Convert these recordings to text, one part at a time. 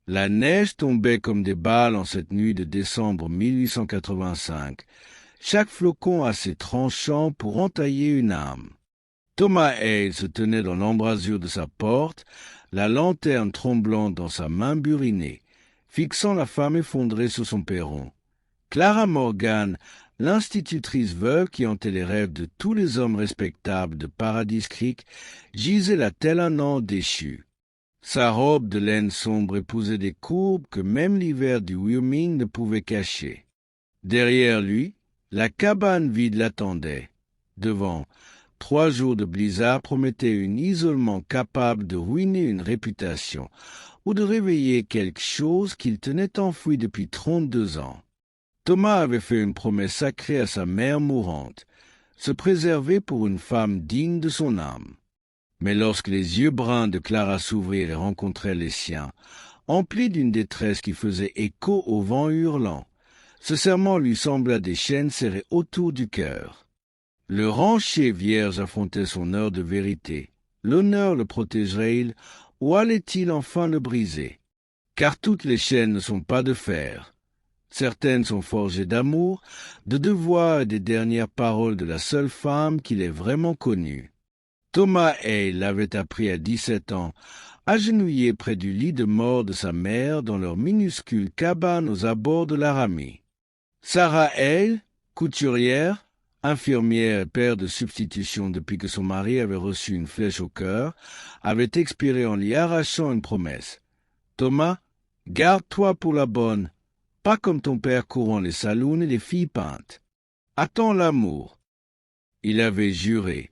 La neige tombait comme des balles en cette nuit de décembre 1885, chaque flocon assez tranchant pour entailler une âme. Thomas Hale se tenait dans l'embrasure de sa porte, la lanterne tremblante dans sa main burinée, fixant la femme effondrée sur son perron. Clara Morgan, l'institutrice veuve qui hantait les rêves de tous les hommes respectables de Paradise Creek, gisait là tel un an déchu. Sa robe de laine sombre épousait des courbes que même l'hiver du Wyoming ne pouvait cacher. Derrière lui, la cabane vide l'attendait. Devant, 3 jours de blizzard promettaient un isolement capable de ruiner une réputation ou de réveiller quelque chose qu'il tenait enfoui depuis 32 ans. Thomas avait fait une promesse sacrée à sa mère mourante, se préserver pour une femme digne de son âme. Mais lorsque les yeux bruns de Clara s'ouvrirent et rencontrèrent les siens, emplis d'une détresse qui faisait écho au vent hurlant, ce serment lui sembla des chaînes serrées autour du cœur. Le rancher vierge affrontait son heure de vérité. L'honneur le protégerait-il, ou allait-il enfin le briser? Car toutes les chaînes ne sont pas de fer. Certaines sont forgées d'amour, de devoir et des dernières paroles de la seule femme qu'il ait vraiment connue. Thomas Hale l'avait appris à 17 ans, agenouillé près du lit de mort de sa mère dans leur minuscule cabane aux abords de Laramie. Sarah Hale, couturière, infirmière et père de substitution depuis que son mari avait reçu une flèche au cœur, avait expiré en lui arrachant une promesse. « Thomas, garde-toi pour la bonne, pas comme ton père courant les saloons et les filles peintes. Attends l'amour. » Il avait juré.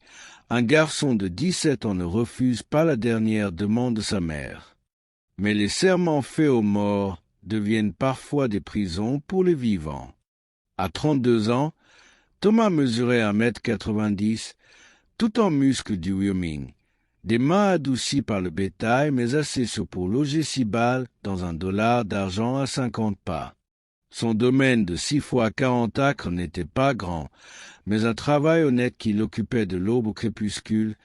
Un garçon de 17 ans ne refuse pas la dernière demande de sa mère. Mais les serments faits aux morts deviennent parfois des prisons pour les vivants. À 32 ans, Thomas mesurait 1,90 m, tout en muscles du Wyoming, des mains adoucies par le bétail, mais assez sûres pour loger 6 balles dans un dollar d'argent à 50 pas. Son domaine de 6 fois 40 acres n'était pas grand, mais un travail honnête qui l'occupait de l'aube au crépuscule,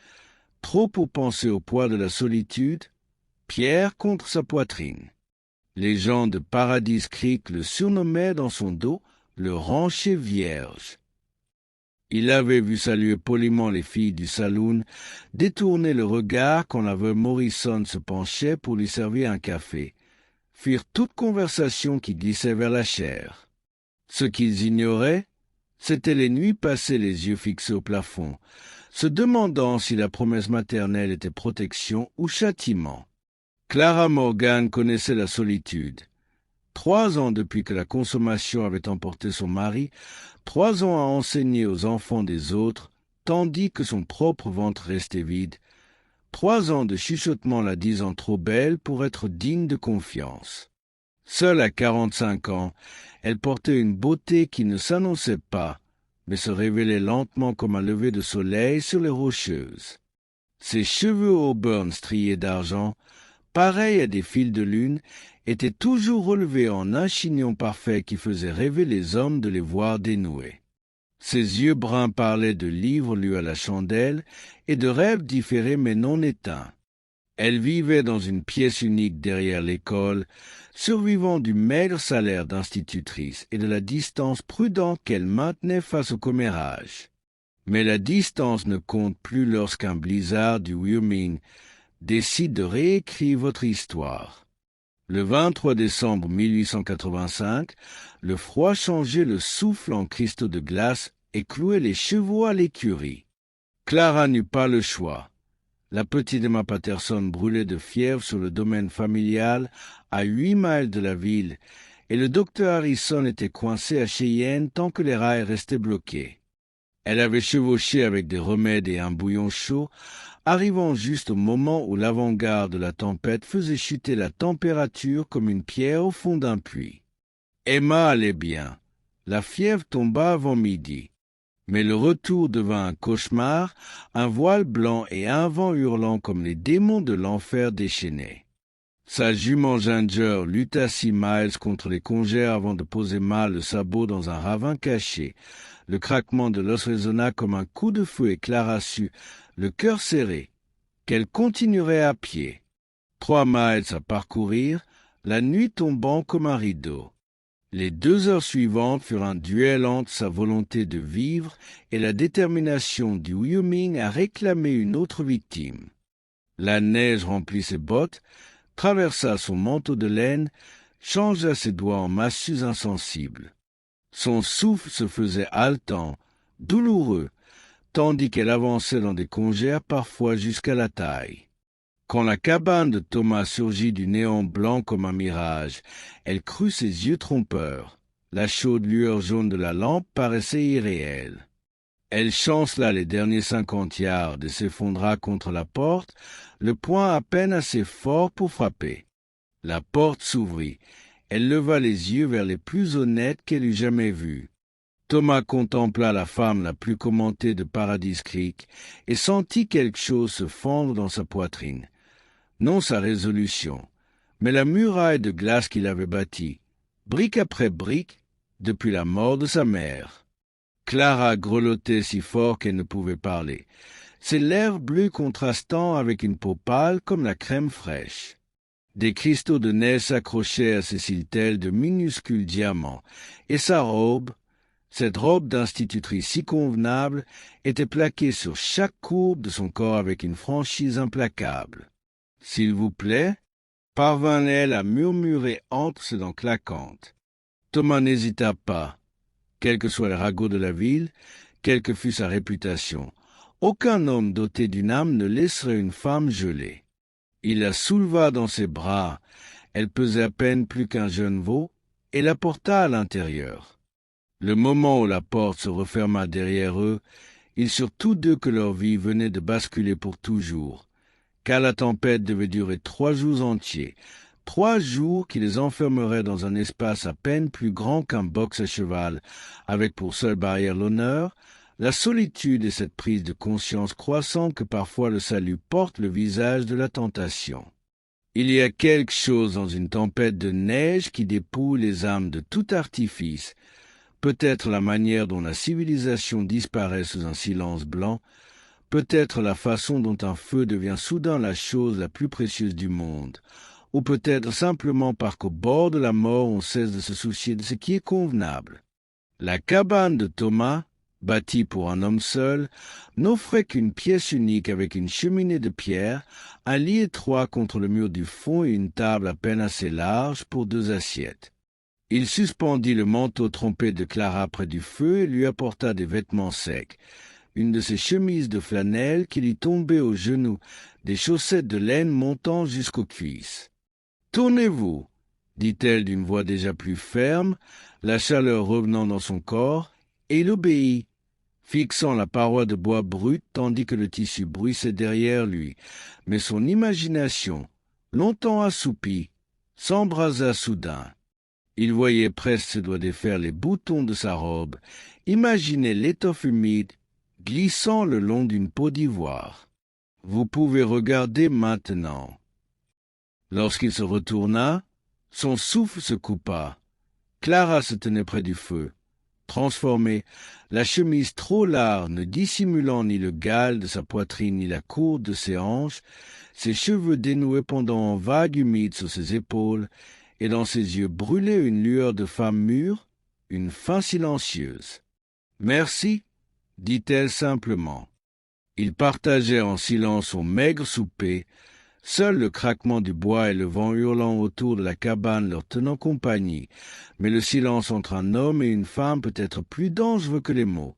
trop pour penser au poids de la solitude, pierre contre sa poitrine. Les gens de Paradise Creek le surnommaient dans son dos le rancher vierge. Il avait vu saluer poliment les filles du saloon, détourner le regard quand la veuve Morrison se penchait pour lui servir un café, fuir toute conversation qui glissait vers la chair. Ce qu'ils ignoraient, c'étaient les nuits passées les yeux fixés au plafond, se demandant si la promesse maternelle était protection ou châtiment. Clara Morgan connaissait la solitude. 3 ans depuis que la consommation avait emporté son mari, 3 ans à enseigner aux enfants des autres, tandis que son propre ventre restait vide, 3 ans de chuchotement la disant trop belle pour être digne de confiance. Seule à 45 ans, elle portait une beauté qui ne s'annonçait pas, mais se révélait lentement comme un lever de soleil sur les Rocheuses. Ses cheveux auburn striés d'argent, pareils à des fils de lune, étaient toujours relevés en un chignon parfait qui faisait rêver les hommes de les voir dénoués. Ses yeux bruns parlaient de livres lus à la chandelle et de rêves différés mais non éteints. Elle vivait dans une pièce unique derrière l'école, survivant du maigre salaire d'institutrice et de la distance prudente qu'elle maintenait face au commérage. Mais la distance ne compte plus lorsqu'un blizzard du Wyoming décide de réécrire votre histoire. Le 23 décembre 1885, le froid changeait le souffle en cristaux de glace et clouait les chevaux à l'écurie. Clara n'eut pas le choix. La petite Emma Patterson brûlait de fièvre sur le domaine familial à 8 miles de la ville, et le docteur Harrison était coincé à Cheyenne tant que les rails restaient bloqués. Elle avait chevauché avec des remèdes et un bouillon chaud, arrivant juste au moment où l'avant-garde de la tempête faisait chuter la température comme une pierre au fond d'un puits. Emma allait bien. La fièvre tomba avant midi. Mais le retour devint un cauchemar, un voile blanc et un vent hurlant comme les démons de l'enfer déchaînés. Sa jument Ginger lutta 6 miles contre les congères avant de poser mal le sabot dans un ravin caché. Le craquement de l'os résonna comme un coup de feu et Clara sut, le cœur serré, qu'elle continuerait à pied. 3 miles à parcourir, la nuit tombant comme un rideau. Les 2 heures suivantes furent un duel entre sa volonté de vivre et la détermination du Wyoming à réclamer une autre victime. La neige remplit ses bottes, traversa son manteau de laine, changea ses doigts en massues insensibles. Son souffle se faisait haletant, douloureux, tandis qu'elle avançait dans des congères parfois jusqu'à la taille. Quand la cabane de Thomas surgit du néant blanc comme un mirage, elle crut ses yeux trompeurs. La chaude lueur jaune de la lampe paraissait irréelle. Elle chancela les derniers 50 yards et s'effondra contre la porte, le poing à peine assez fort pour frapper. La porte s'ouvrit. Elle leva les yeux vers les plus honnêtes qu'elle eût jamais vus. Thomas contempla la femme la plus commentée de Paradise Creek et sentit quelque chose se fendre dans sa poitrine. Non sa résolution, mais la muraille de glace qu'il avait bâtie, brique après brique, depuis la mort de sa mère. Clara grelottait si fort qu'elle ne pouvait parler, ses lèvres bleues contrastant avec une peau pâle comme la crème fraîche. Des cristaux de neige s'accrochaient à ses cils tels de minuscules diamants, et sa robe, cette robe d'institutrice si convenable, était plaquée sur chaque courbe de son corps avec une franchise implacable. « S'il vous plaît » parvint-elle à murmurer entre ses dents claquantes. Thomas n'hésita pas. Quels que soient les ragots de la ville, quelle que fût sa réputation, aucun homme doté d'une âme ne laisserait une femme gelée. Il la souleva dans ses bras, elle pesait à peine plus qu'un jeune veau, et la porta à l'intérieur. Le moment où la porte se referma derrière eux, ils surent tous deux que leur vie venait de basculer pour toujours, car la tempête devait durer 3 jours entiers, 3 jours qui les enfermeraient dans un espace à peine plus grand qu'un box à cheval, avec pour seule barrière l'honneur, la solitude et cette prise de conscience croissante que parfois le salut porte le visage de la tentation. Il y a quelque chose dans une tempête de neige qui dépouille les âmes de tout artifice, peut-être la manière dont la civilisation disparaît sous un silence blanc, peut-être la façon dont un feu devient soudain la chose la plus précieuse du monde, ou peut-être simplement parce qu'au bord de la mort on cesse de se soucier de ce qui est convenable. La cabane de Thomas, bâtie pour un homme seul, n'offrait qu'une pièce unique avec une cheminée de pierre, un lit étroit contre le mur du fond et une table à peine assez large pour 2 assiettes. Il suspendit le manteau trompé de Clara près du feu et lui apporta des vêtements secs, une de ses chemises de flanelle qui lui tombait aux genoux, des chaussettes de laine montant jusqu'aux cuisses. « Tournez-vous » dit-elle d'une voix déjà plus ferme, la chaleur revenant dans son corps, et il obéit, fixant la paroi de bois brut tandis que le tissu bruissait derrière lui, mais son imagination, longtemps assoupie, s'embrasa soudain. Il voyait presque ses doigts défaire les boutons de sa robe, imaginait l'étoffe humide, glissant le long d'une peau d'ivoire. « Vous pouvez regarder maintenant. » Lorsqu'il se retourna, son souffle se coupa. Clara se tenait près du feu, transformée, la chemise trop large ne dissimulant ni le gale de sa poitrine ni la courbe de ses hanches, ses cheveux dénoués pendant en vagues humides sur ses épaules, et dans ses yeux brûlait une lueur de femme mûre, une faim silencieuse. « Merci » dit-elle simplement. Ils partageaient en silence son maigre souper, seul le craquement du bois et le vent hurlant autour de la cabane leur tenant compagnie, mais le silence entre un homme et une femme peut être plus dangereux que les mots.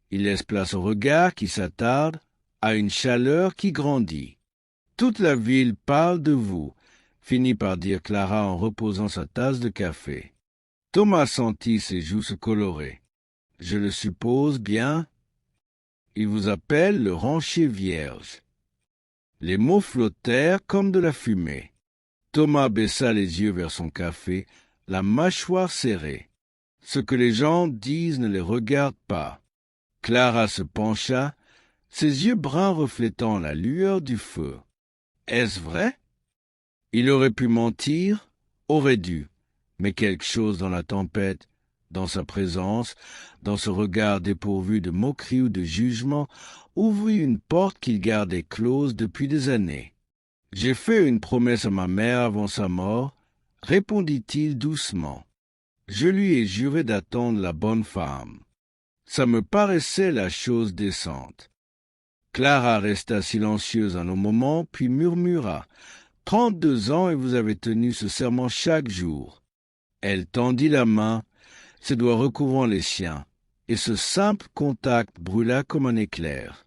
Il laisse place au regard qui s'attarde, à une chaleur qui grandit. « Toute la ville parle de vous », finit par dire Clara en reposant sa tasse de café. Thomas sentit ses joues se colorer. « Je le suppose bien. Il vous appelle le rancher vierge. » Les mots flottèrent comme de la fumée. Thomas baissa les yeux vers son café, la mâchoire serrée. Ce que les gens disent ne les regarde pas. Clara se pencha, ses yeux bruns reflétant la lueur du feu. Est-ce vrai? Il aurait pu mentir, aurait dû, mais quelque chose dans la tempête, dans sa présence, dans ce regard dépourvu de moquerie ou de jugement, ouvrit une porte qu'il gardait close depuis des années. « J'ai fait une promesse à ma mère avant sa mort, répondit-il doucement. Je lui ai juré d'attendre la bonne femme. Ça me paraissait la chose décente. Clara resta silencieuse un long moment, puis murmura. 32 ans et vous avez tenu ce serment chaque jour. Elle tendit la main, ses doigts recouvrant les siens, et ce simple contact brûla comme un éclair.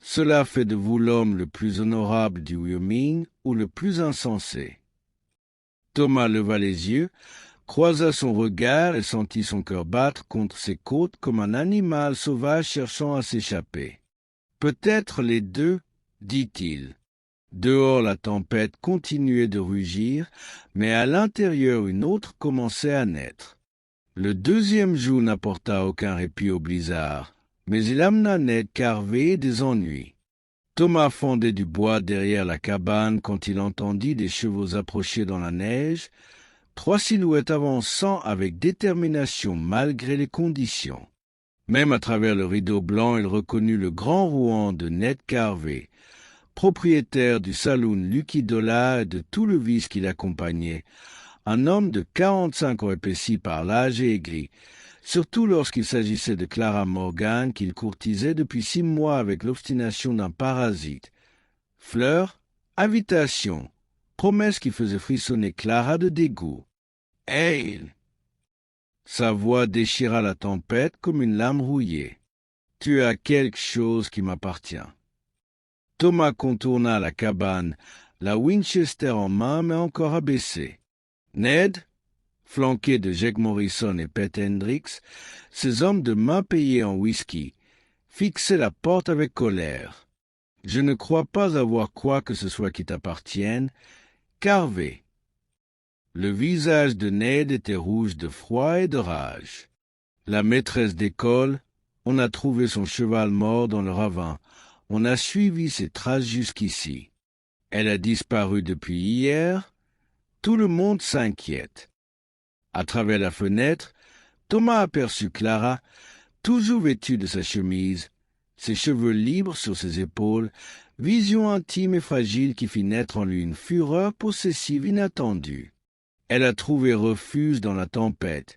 Cela fait de vous l'homme le plus honorable du Wyoming ou le plus insensé. Thomas leva les yeux, croisa son regard et sentit son cœur battre contre ses côtes comme un animal sauvage cherchant à s'échapper. Peut-être les deux, dit-il. Dehors, la tempête continuait de rugir, mais à l'intérieur, une autre commençait à naître. Le deuxième jour n'apporta aucun répit au blizzard, mais il amena Ned Carver des ennuis. Thomas fendait du bois derrière la cabane quand il entendit des chevaux approcher dans la neige, 3 silhouettes avançant avec détermination malgré les conditions. Même à travers le rideau blanc, il reconnut le grand rouan de Ned Carver, propriétaire du saloon Lucky Dollar et de tout le vice qui l'accompagnait, un homme de 45 ans épaissi par l'âge et aigri, surtout lorsqu'il s'agissait de Clara Morgan qu'il courtisait depuis 6 mois avec l'obstination d'un parasite. Fleurs, invitations, promesses qui faisaient frissonner Clara de dégoût. « Hey !» Sa voix déchira la tempête comme une lame rouillée. « Tu as quelque chose qui m'appartient. » Thomas contourna la cabane, la Winchester en main mais encore abaissée. Ned, flanqué de Jake Morrison et Pet Hendricks, ces hommes de main payés en whisky, fixaient la porte avec colère. « Je ne crois pas avoir quoi que ce soit qui t'appartienne. Carver. » Le visage de Ned était rouge de froid et de rage. La maîtresse d'école, on a trouvé son cheval mort dans le ravin. On a suivi ses traces jusqu'ici. Elle a disparu depuis hier. Tout le monde s'inquiète. À travers la fenêtre, Thomas aperçut Clara, toujours vêtue de sa chemise, ses cheveux libres sur ses épaules, vision intime et fragile qui fit naître en lui une fureur possessive inattendue. Elle a trouvé refuge dans la tempête,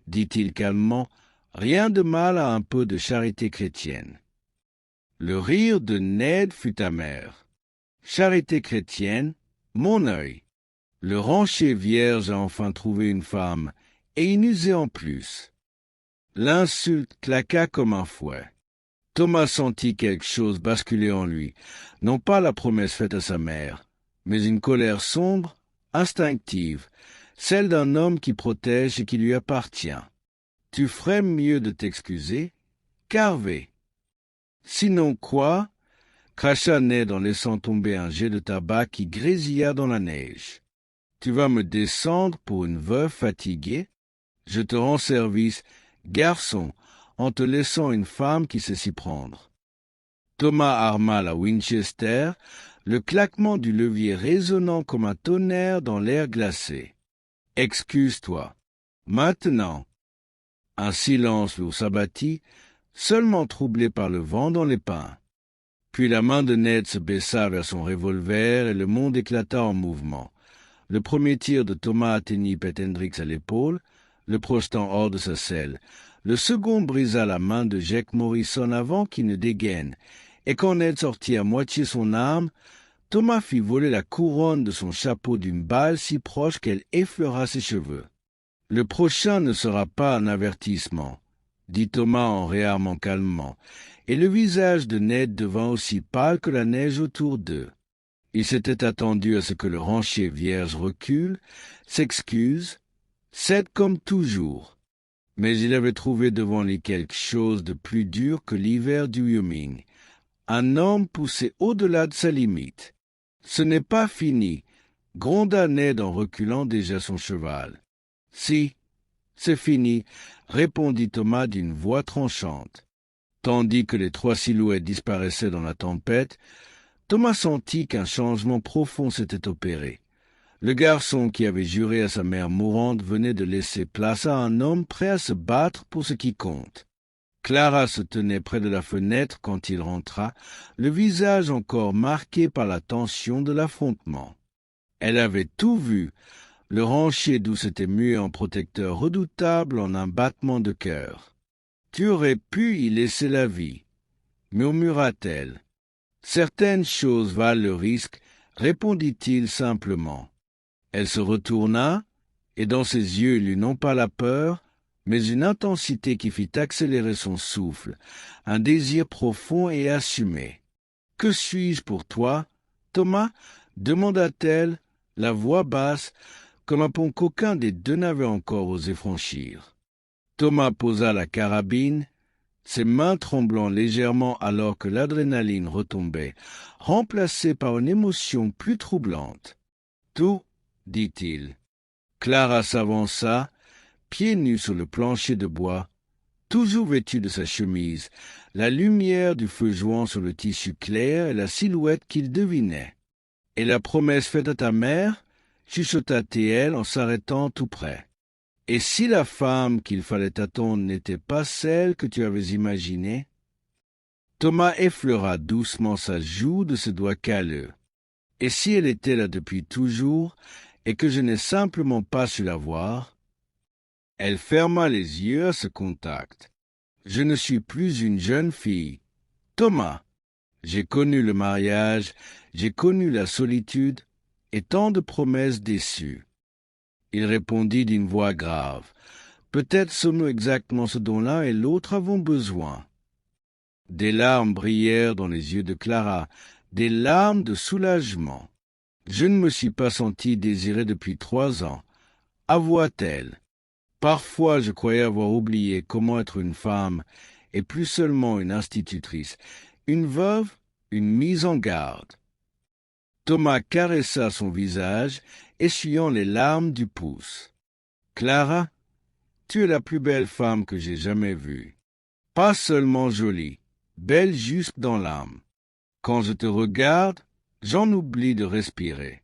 dit-il calmement, rien de mal à un peu de charité chrétienne. Le rire de Ned fut amer. Charité chrétienne, mon œil. Le rancher vierge a enfin trouvé une femme, et inusée en plus. L'insulte claqua comme un fouet. Thomas sentit quelque chose basculer en lui, non pas la promesse faite à sa mère, mais une colère sombre, instinctive, celle d'un homme qui protège et qui lui appartient. Tu ferais mieux de t'excuser, Carver. Sinon quoi? Cracha Ned en laissant tomber un jet de tabac qui grésilla dans la neige. Tu vas me descendre pour une veuve fatiguée? Je te rends service, garçon, en te laissant une femme qui sait s'y prendre. Thomas arma la Winchester, le claquement du levier résonnant comme un tonnerre dans l'air glacé. Excuse-toi. Maintenant. Un silence lourd s'abattit, seulement troublé par le vent dans les pins. Puis la main de Ned se baissa vers son revolver et le monde éclata en mouvement. Le premier tir de Thomas atteignit Pet Hendricks à l'épaule, le projetant hors de sa selle. Le second brisa la main de Jake Morrison avant qu'il ne dégaine, et quand Ned sortit à moitié son arme, Thomas fit voler la couronne de son chapeau d'une balle si proche qu'elle effleura ses cheveux. « Le prochain ne sera pas un avertissement, » dit Thomas en réarmant calmement, et le visage de Ned devint aussi pâle que la neige autour d'eux. Il s'était attendu à ce que le rancher vierge recule, s'excuse, cède comme toujours. Mais il avait trouvé devant lui quelque chose de plus dur que l'hiver du Wyoming. Un homme poussé au-delà de sa limite. « Ce n'est pas fini », gronda Ned en reculant déjà son cheval. « Si, c'est fini », répondit Thomas d'une voix tranchante. Tandis que les 3 silhouettes disparaissaient dans la tempête, Thomas sentit qu'un changement profond s'était opéré. Le garçon qui avait juré à sa mère mourante venait de laisser place à un homme prêt à se battre pour ce qui compte. Clara se tenait près de la fenêtre quand il rentra, le visage encore marqué par la tension de l'affrontement. Elle avait tout vu, Le rancher d'où s'était mué en protecteur redoutable en un battement de cœur. « Tu aurais pu y laisser la vie, » murmura-t-elle. « Certaines choses valent le risque, » répondit-il simplement. Elle se retourna, et dans ses yeux il eut non pas la peur, mais une intensité qui fit accélérer son souffle, un désir profond et assumé. « Que suis-je pour toi, Thomas ?» demanda-t-elle, la voix basse, comme un pont qu'aucun des deux n'avait encore osé franchir. Thomas posa la carabine, ses mains tremblant légèrement alors que l'adrénaline retombait, remplacée par une émotion plus troublante. « Tout, » dit-il. Clara s'avança, pieds nus sur le plancher de bois, toujours vêtue de sa chemise, la lumière du feu jouant sur le tissu clair et la silhouette qu'il devinait. « Et la promesse faite à ta mère ?» chuchota-t-elle en s'arrêtant tout près. « Et si la femme qu'il fallait attendre n'était pas celle que tu avais imaginée ?» Thomas effleura doucement sa joue de ses doigts calleux. « Et si elle était là depuis toujours, et que je n'ai simplement pas su la voir ?» Elle ferma les yeux à ce contact. « Je ne suis plus une jeune fille. Thomas, j'ai connu le mariage, j'ai connu la solitude, et tant de promesses déçues. » Il répondit d'une voix grave. « Peut-être sommes-nous exactement ce dont l'un et l'autre avons besoin. » Des larmes brillèrent dans les yeux de Clara, des larmes de soulagement. « Je ne me suis pas sentie désirée depuis 3 ans, » avoua-t-elle. « Parfois je croyais avoir oublié comment être une femme, et plus seulement une institutrice, une veuve, une mise en garde. » Thomas caressa son visage, essuyant les larmes du pouce. « Clara, tu es la plus belle femme que j'ai jamais vue. Pas seulement jolie, belle jusque dans l'âme. Quand je te regarde, j'en oublie de respirer. »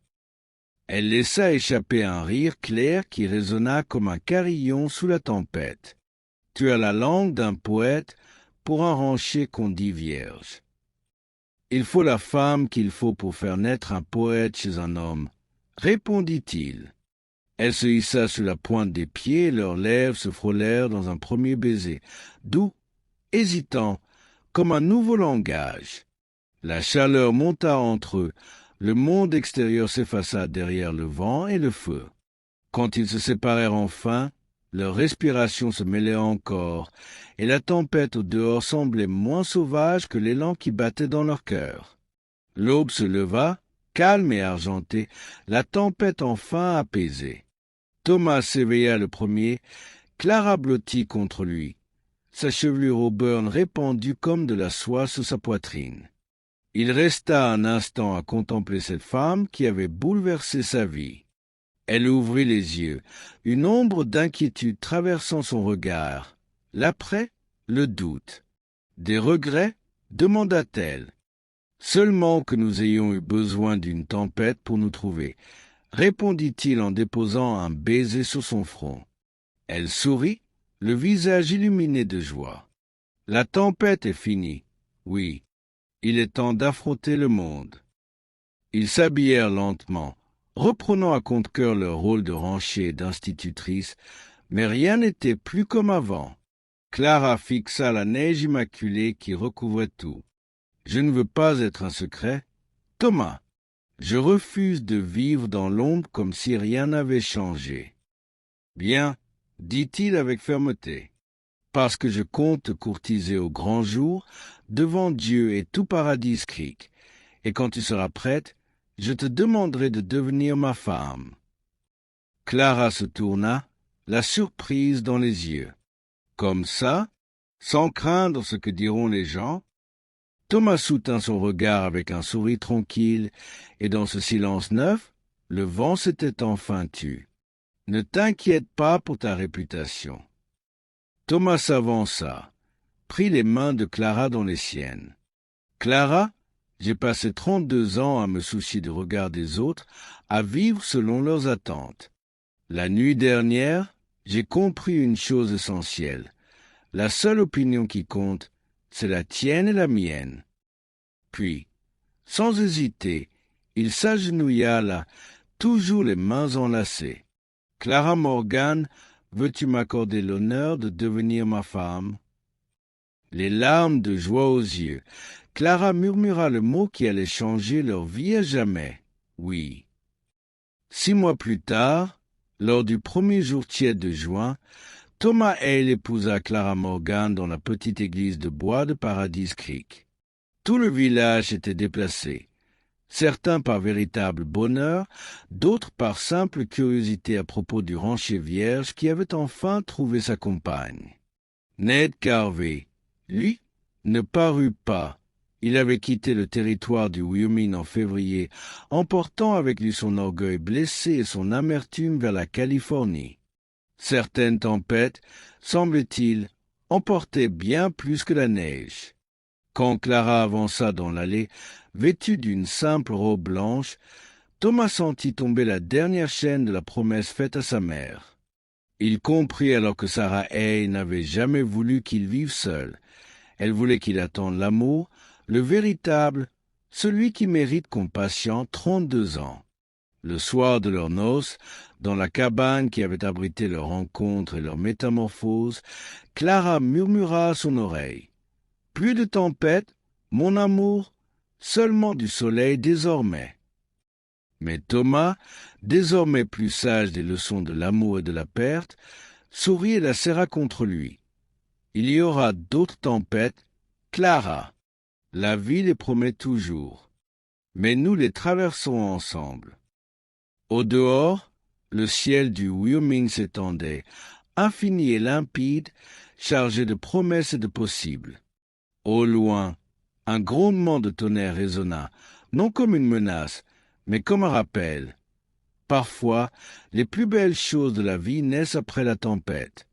Elle laissa échapper un rire clair qui résonna comme un carillon sous la tempête. « Tu as la langue d'un poète pour un rancher qu'on dit vierge. » « Il faut la femme qu'il faut pour faire naître un poète chez un homme, » répondit-il. Elle se hissa sur la pointe des pieds et leurs lèvres se frôlèrent dans un premier baiser, doux, hésitant, comme un nouveau langage. La chaleur monta entre eux, le monde extérieur s'effaça derrière le vent et le feu. Quand ils se séparèrent enfin, leur respiration se mêlait encore, et la tempête au dehors semblait moins sauvage que l'élan qui battait dans leur cœur. L'aube se leva, calme et argentée, la tempête enfin apaisée. Thomas s'éveilla le premier, Clara blottit contre lui, sa chevelure auburn répandue comme de la soie sous sa poitrine. Il resta un instant à contempler cette femme qui avait bouleversé sa vie. Elle ouvrit les yeux, une ombre d'inquiétude traversant son regard. L'après, le doute. « Des regrets ?» demanda-t-elle. « Seulement que nous ayons eu besoin d'une tempête pour nous trouver, » répondit-il en déposant un baiser sur son front. Elle sourit, le visage illuminé de joie. « La tempête est finie, oui. Il est temps d'affronter le monde. » Ils s'habillèrent lentement, reprenant à compte-cœur leur rôle de rancher et d'institutrice, mais rien n'était plus comme avant. Clara fixa la neige immaculée qui recouvrait tout. « Je ne veux pas être un secret. Thomas, je refuse de vivre dans l'ombre comme si rien n'avait changé. »« Bien, » dit-il avec fermeté, « parce que je compte te courtiser au grand jour, devant Dieu et tout paradis creek, et quand tu seras prête, je te demanderai de devenir ma femme. » Clara se tourna, la surprise dans les yeux. « Comme ça, sans craindre ce que diront les gens ?» Thomas soutint son regard avec un sourire tranquille, et dans ce silence neuf, le vent s'était enfin tu. « Ne t'inquiète pas pour ta réputation. » Thomas s'avança, prit les mains de Clara dans les siennes. « Clara, j'ai passé 32 ans à me soucier du regard des autres, à vivre selon leurs attentes. La nuit dernière, j'ai compris une chose essentielle. La seule opinion qui compte, c'est la tienne et la mienne. » Puis, sans hésiter, il s'agenouilla là, toujours les mains enlacées. Clara Morgan, veux-tu m'accorder l'honneur de devenir ma femme? Les larmes de joie aux yeux, Clara murmura le mot qui allait changer leur vie à jamais. Oui. 6 mois plus tard, lors du premier jour tiède de juin, Thomas Hale épousa Clara Morgan dans la petite église de bois de Paradise Creek. Tout le village était déplacé, certains par véritable bonheur, d'autres par simple curiosité à propos du rancher vierge qui avait enfin trouvé sa compagne. Ned Carvey, lui, ne parut pas. Il avait quitté le territoire du Wyoming en février, emportant avec lui son orgueil blessé et son amertume vers la Californie. Certaines tempêtes, semble-t-il, emportaient bien plus que la neige. Quand Clara avança dans l'allée, vêtue d'une simple robe blanche, Thomas sentit tomber la dernière chaîne de la promesse faite à sa mère. Il comprit alors que Sarah Hay n'avait jamais voulu qu'il vive seul. Elle voulait qu'il attende l'amour, le véritable, celui qui mérite qu'on patiente 32 ans. Le soir de leurs noces, dans la cabane qui avait abrité leur rencontre et leur métamorphose, Clara murmura à son oreille. « Plus de tempête, mon amour, seulement du soleil désormais. » Mais Thomas, désormais plus sage des leçons de l'amour et de la perte, sourit et la serra contre lui. « Il y aura d'autres tempêtes, Clara. La vie les promet toujours. Mais nous les traversons ensemble. » Au dehors, le ciel du Wyoming s'étendait, infini et limpide, chargé de promesses et de possibles. Au loin, un grondement de tonnerre résonna, non comme une menace, mais comme un rappel. Parfois, les plus belles choses de la vie naissent après la tempête.